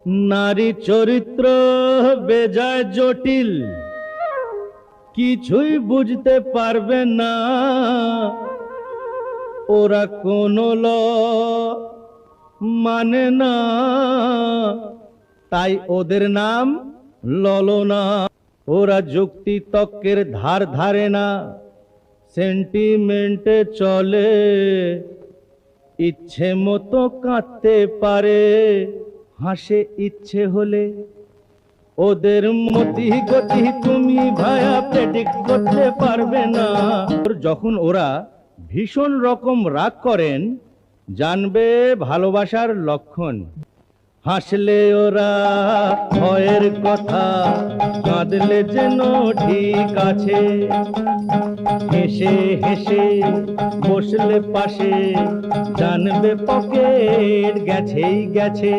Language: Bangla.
নারী চরিত্র বেজায় জটিল, কিছুই বুঝতে পারবে না ওরা, কোনো ল মানে না, তাই ওদের নাম ললনা। ওরা যুক্তি তর্কের ধার ধারে না, সেন্টিমেন্টে চলে, ইচ্ছে মতো কাঁদতে পারে, হাসে ইচ্ছে হলে। ওদের মতি গতি তুমি ভায়া প্রেডিক্ট করতে পারবে না। যখন ওরা ভীষণ রকম রাগ করেন, জানবে ভালোবাসার লক্ষণ। হাসলে ওরা ভয়ের কথা, কাঁদলে যেন ঠিক আছে। হেসে হেসে বসলে পাশে, জানবে পকেট গেছেই গেছে।